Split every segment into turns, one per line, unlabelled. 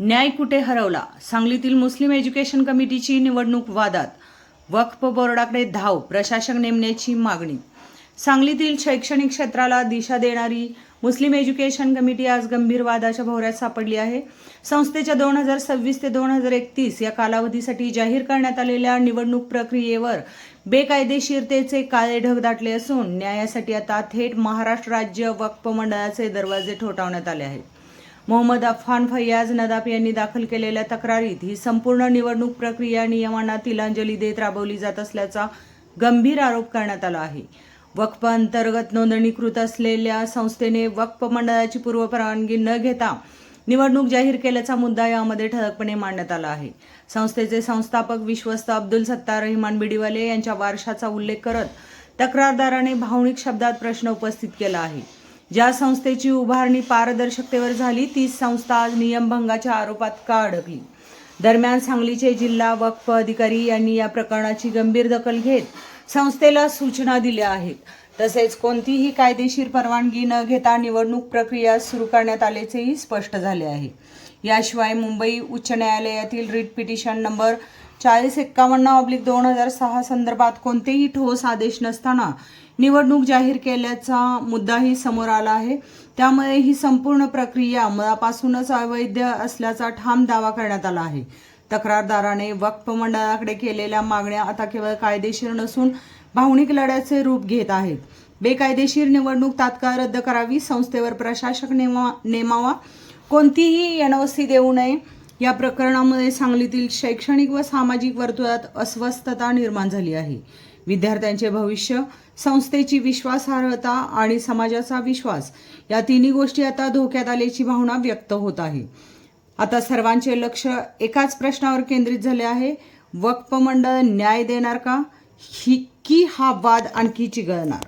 न्याय कुठे हरवला? सांगलीतील मुस्लिम एज्युकेशन कमिटीची निवडणूक वादात, वक्फ बोर्डाकडे धाव, प्रशासक नेमण्याची मागणी. सांगलीतील शैक्षणिक क्षेत्राला दिशा देणारी मुस्लिम एज्युकेशन कमिटी आज गंभीर वादाच्या भोवऱ्यात सापडली आहे. संस्थेच्या 2026 ते 2031 या कालावधीसाठी जाहीर करण्यात आलेल्या निवडणूक प्रक्रियेवर बेकायदेशीरतेचे काळे ढग दाटले असून न्यायासाठी आता थेट महाराष्ट्र राज्य वक्फ मंडळाचे दरवाजे ठोठावण्यात आले आहेत. मोहम्मद अफान फैयाज नदाफ यांनी दाखल केलेल्या तक्रारीत ही संपूर्ण निवडणूक प्रक्रिया नियमांना तिलांजली देत राबवली जात असल्याचा गंभीर आरोप करण्यात आला आहे. वक्फ अंतर्गत नोंदणीकृत असलेल्या संस्थेने वक्फ मंडळाची पूर्वपरवानगी न घेता निवडणूक जाहीर केल्याचा मुद्दा यामध्ये ठळकपणे मांडण्यात आला आहे. संस्थेचे संस्थापक विश्वस्त अब्दुल सत्तार रहमान बिडीवाले यांच्या वारशाचा उल्लेख करत तक्रारदाराने भावनिक शब्दात प्रश्न उपस्थित केला आहे. ज्या संस्थेची उभारणी पारदर्शकतेवर झाली तीच संस्था आज नियमभंगाच्या आरोपात का अडकली? दरम्यान सांगलीचे जिल्हा वक्फ अधिकारी यांनी या प्रकरणाची गंभीर दखल घेत संस्थेला सूचना दिल्या आहेत. तसेच कोणतीही कायदेशीर परवानगी न घेता निवडणूक प्रक्रिया सुरू करण्यात आल्याचेही स्पष्ट झाले आहे. याशिवाय मुंबई उच्च न्यायालयातील रिट पिटिशन नंबर 4051/2006 संदर्भात कोणतेही ठोस आदेश नसताना निवडणूक जाहीर केल्याचा मुद्दाही समोर आला आहे. त्यामुळे ही संपूर्ण प्रक्रिया मुळापासूनच अवैध असल्याचा ठाम दावा करण्यात आला आहे. तक्रारदाराने वक्फ मंडळाकडे केलेल्या मागण्या आता केवळ कायदेशीर नसून भावनिक लढ्याचे रूप घेत आहेत. बेकायदेशीर निवडणूक तात्काळ रद्द करावी, संस्थेवर प्रशासक नेमावा, कोणतीही एनओसी देऊ नये. या प्रकरणामुळे सांगलीतील शैक्षणिक व सामाजिक वर्तुळात अस्वस्थता निर्माण झाली आहे. विद्यार्थ्यांचे भविष्य, संस्थेची विश्वासार्हता आणि समाजाचा विश्वास या तिन्ही गोष्टी आता धोक्यात आल्याची भावना व्यक्त होत आहे. आता सर्वांचे लक्ष एकाच प्रश्नावर केंद्रित झाले आहे. वक्फ मंडळ न्याय देणार का, की हा वाद आणखी चिघळणार?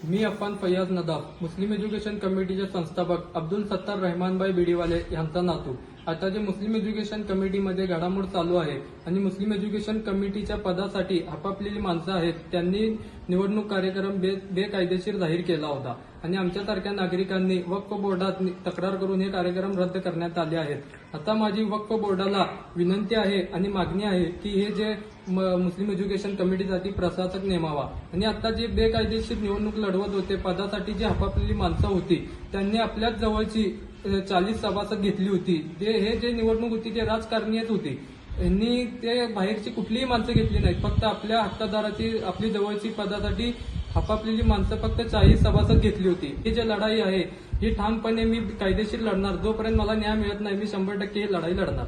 मी अफान फैयाज नदाफ, मुस्लिम एज्युकेशन कमिटीचे संस्थापक अब्दुल सत्तार रहमानभाई बिडीवाले यांचा नातू. आता जे मुस्लिम एज्युकेशन कमिटीमध्ये घडामोड चालू आहे आणि मुस्लिम एज्युकेशन कमिटीच्या पदासाठी आपापलेली माणसं आहेत, त्यांनी निवडणूक कार्यक्रम बेकायदेशीर जाहीर केला होता आणि आमच्यासारख्या नागरिकांनी वक्फ बोर्डात तक्रार करून हे कार्यक्रम रद्द करण्यात आले आहेत. आता माझी वक्फ बोर्डाला विनंती आहे आणि मागणी आहे की हे जे मुस्लिम एज्युकेशन कमिटीसाठी प्रशासक नेमावा आणि आता जे बेकायदेशीर निवडणूक लढवत होते पदासाठी जी आपापलेली माणसं होती त्यांनी आपल्याच जवळची 40 सभासद घेतली होती. हे जे निवडणूक होती ते राजकारणीयच होती. यांनी ते बाहेरची कुठलीही माणसं घेतली नाहीत. फक्त आपल्या हक्कदाराची आपली जवळची पदासाठी आपापलेली माणसं फक्त 40 सभासद घेतली होती. ही जी लढाई आहे ही ठामपणे मी कायदेशीर लढणार. जोपर्यंत मला न्याय मिळत नाही मी 100% ही लढाई लढणार.